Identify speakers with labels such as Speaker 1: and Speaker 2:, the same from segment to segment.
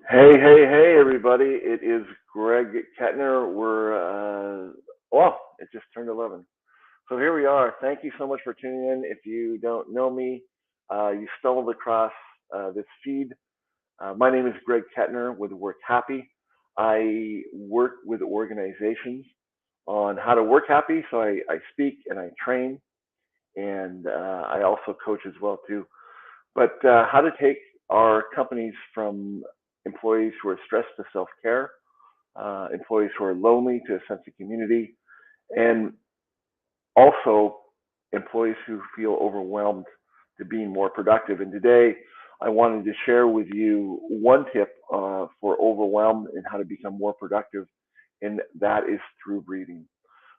Speaker 1: Hey, everybody. It is Greg Kettner. It just turned 11. So here we are. Thank you so much for tuning in. If you don't know me, you stumbled across this feed. My name is Greg Kettner with WorkHappy. I work with organizations on how to work happy. So I speak and I train, and I also coach as well too. But how to take our companies from employees who are stressed to self-care, employees who are lonely to a sense of community, and also employees who feel overwhelmed to being more productive. And today, I wanted to share with you one tip for overwhelm and how to become more productive, and that is through breathing.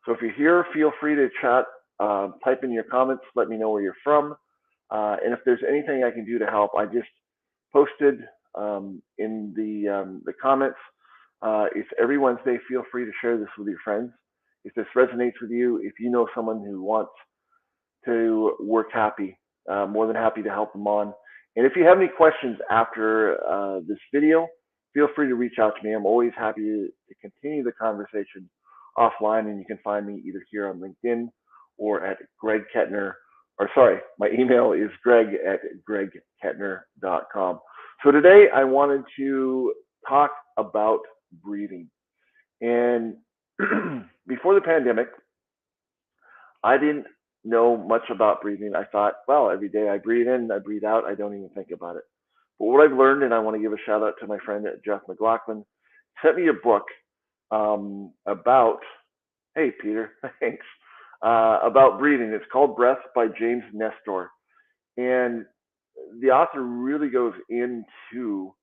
Speaker 1: So if you're here, feel free to chat, type in your comments, let me know where you're from. And if there's anything I can do to help, I just posted in the comments. It's every Wednesday. Feel free to share this with your friends. If this resonates with you, if you know someone who wants to work happy, more than happy to help them on. And if you have any questions after this video, feel free to reach out to me. I'm always happy to continue the conversation offline, and you can find me either here on LinkedIn or at Greg Kettner, or sorry, my email is greg@gregkettner.com. So today I wanted to talk about breathing. And before the pandemic, I didn't know much about breathing. I thought, well, every day I breathe in, I breathe out, I don't even think about it. But what I've learned, and I want to give a shout out to my friend Jeff McLaughlin, sent me a book about, hey, Peter, thanks, about breathing. It's called Breath by James Nestor. And the author really goes into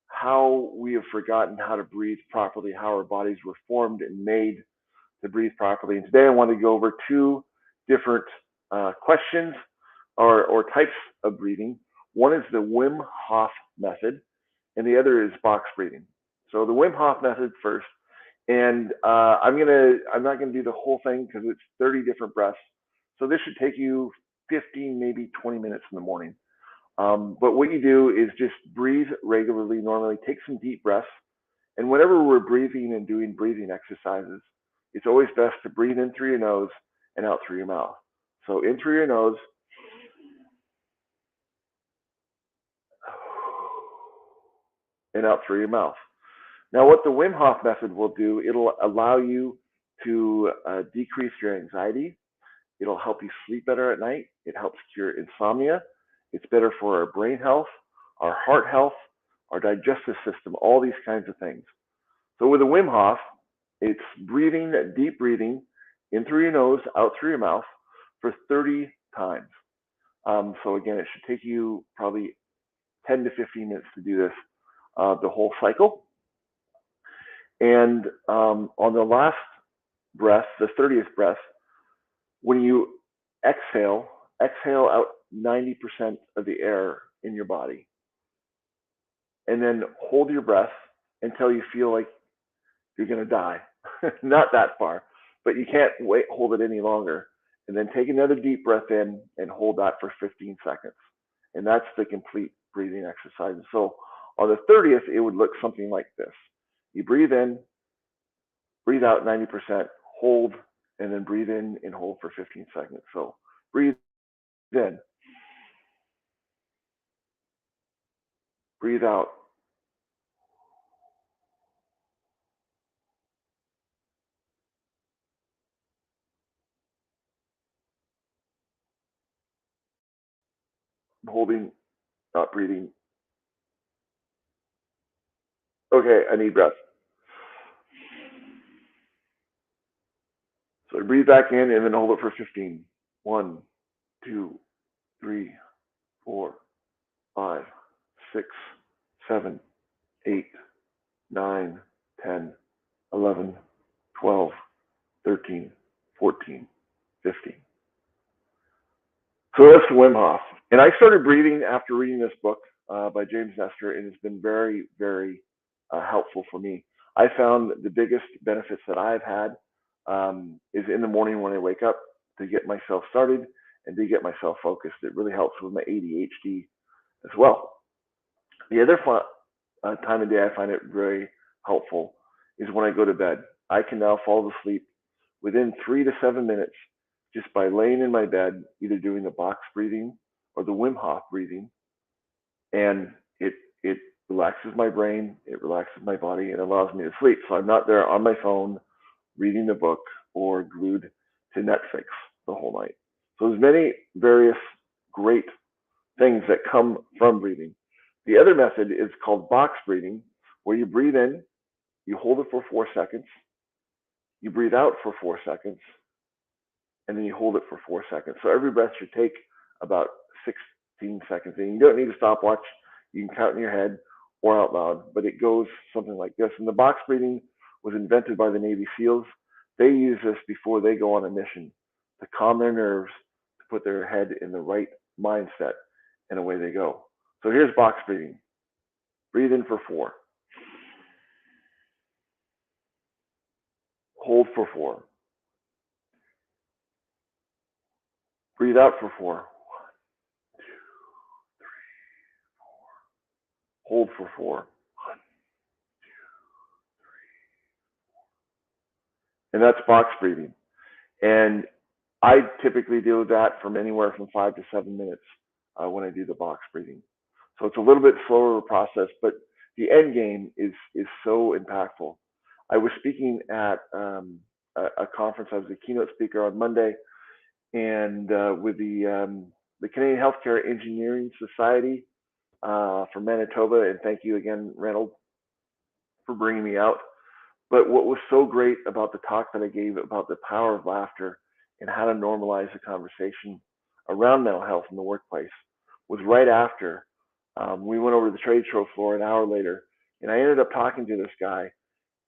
Speaker 1: how we have forgotten how to breathe properly, how our bodies were formed and made to breathe properly. And today I want to go over two different questions or types of breathing. One is the Wim Hof method, and the other is box breathing. So the Wim Hof method first, and I'm not gonna do the whole thing because it's 30 different breaths. So this should take you 15, maybe 20 minutes in the morning. But what you do is just breathe regularly, normally take some deep breaths. And whenever we're breathing and doing breathing exercises, it's always best to breathe in through your nose and out through your mouth. So in through your nose and out through your mouth. Now, what the Wim Hof method will do, it'll allow you to decrease your anxiety. It'll help you sleep better at night. It helps cure insomnia. It's better for our brain health, our heart health, our digestive system, all these kinds of things. So with the Wim Hof, it's breathing, deep breathing, in through your nose, out through your mouth for 30 times. So again, it should take you probably 10 to 15 minutes to do this, the whole cycle. And on the last breath, the 30th breath, when you exhale out 90% of the air in your body. And then hold your breath until you feel like you're going to die. Not that far, but you can't hold it any longer. And then take another deep breath in and hold that for 15 seconds. And that's the complete breathing exercise. So on the 30th, it would look something like this. You breathe in, breathe out 90%, hold, and then breathe in and hold for 15 seconds. So breathe in, breathe out, holding, not breathing. Okay, I need breath. So I breathe back in and then hold it for 15. 1, 2, 3, 4, 5, 6, 7, 8, 9, 10, 11, 12, 13, 14, 15. So that's Wim Hof. And I started breathing after reading this book by James Nestor, and it's been very, very helpful for me. I found the biggest benefits that I've had is in the morning when I wake up to get myself started and to get myself focused. It really helps with my ADHD as well. The other time of day I find it very helpful is when I go to bed. I can now fall asleep within 3 to 7 minutes just by laying in my bed, either doing the box breathing or the Wim Hof breathing, and it relaxes my brain, it relaxes my body, and allows me to sleep. So I'm not there on my phone reading the book or glued to Netflix the whole night. So there's many various great things that come from breathing. The other method is called box breathing, where you breathe in, you hold it for 4 seconds, you breathe out for 4 seconds, and then you hold it for 4 seconds. So every breath should take about 16 seconds. And you don't need a stopwatch. You can count in your head or out loud, but it goes something like this. And the box breathing was invented by the Navy SEALs. They use this before they go on a mission to calm their nerves, to put their head in the right mindset, and away they go. So here's box breathing. Breathe in for 4. Hold for 4. Breathe out for 4. Hold for 4. And that's box breathing. And I typically do that from anywhere from 5 to 7 minutes when I do the box breathing. So it's a little bit slower process, but the end game is so impactful. I was speaking at a conference. I was a keynote speaker on Monday, and with the Canadian Healthcare Engineering Society from Manitoba. And thank you again, Reynold, for bringing me out. But what was so great about the talk that I gave about the power of laughter and how to normalize the conversation around mental health in the workplace was right after we went over to the trade show floor an hour later, and I ended up talking to this guy,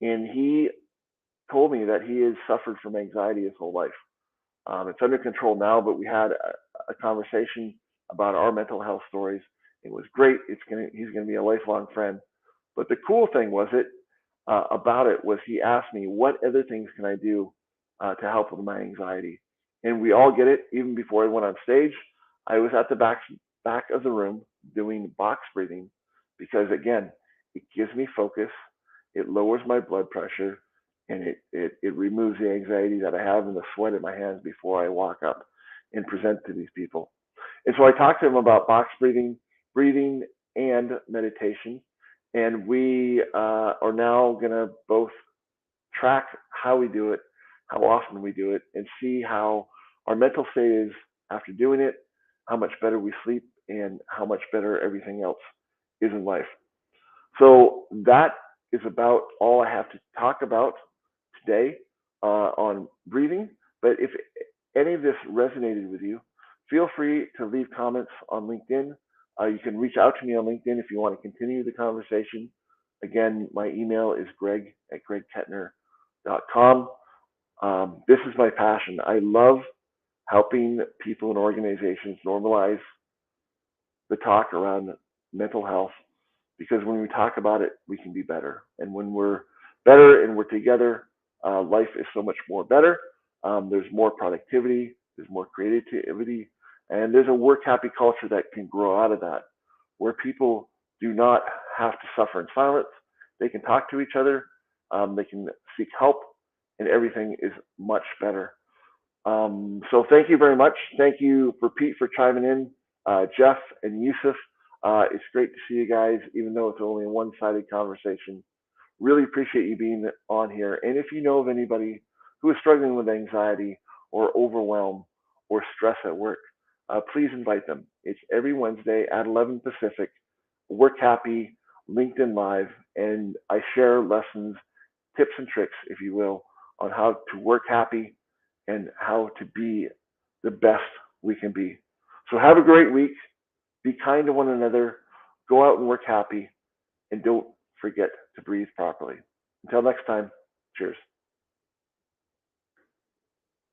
Speaker 1: and he told me that he has suffered from anxiety his whole life. It's under control now, but we had a conversation about our mental health stories. It was great. He's gonna be a lifelong friend. But the cool thing about it was he asked me, what other things can I do to help with my anxiety? And we all get it. Even before I went on stage, I was at the back of the room doing box breathing because, again, it gives me focus, it lowers my blood pressure, and it removes the anxiety that I have and the sweat in my hands before I walk up and present to these people. And so I talked to him about box breathing, and meditation. And we are now going to both track how we do it, how often we do it, and see how our mental state is after doing it, how much better we sleep, and how much better everything else is in life. So that is about all I have to talk about today on breathing. But if any of this resonated with you, feel free to leave comments on LinkedIn. You can reach out to me on LinkedIn if you want to continue the conversation. Again, my email is greg@gregkettner.com. This is my passion. I love helping people and organizations normalize the talk around mental health, because when we talk about it, we can be better. And when we're better and we're together, life is so much more better. There's more productivity, there's more creativity, and there's a work happy culture that can grow out of that, where people do not have to suffer in silence. They can talk to each other, they can seek help, and everything is much better. So thank you very much. Thank you for Pete for chiming in, Jeff and Yusuf. It's great to see you guys, even though it's only a one-sided conversation. Really appreciate you being on here. And if you know of anybody who is struggling with anxiety or overwhelm or stress at work, please invite them. It's every Wednesday at 11 Pacific, WorkHappy, LinkedIn Live, and I share lessons, tips and tricks, if you will, on how to work happy and how to be the best we can be. So have a great week. Be kind to one another. Go out and work happy. And don't forget to breathe properly. Until next time, cheers.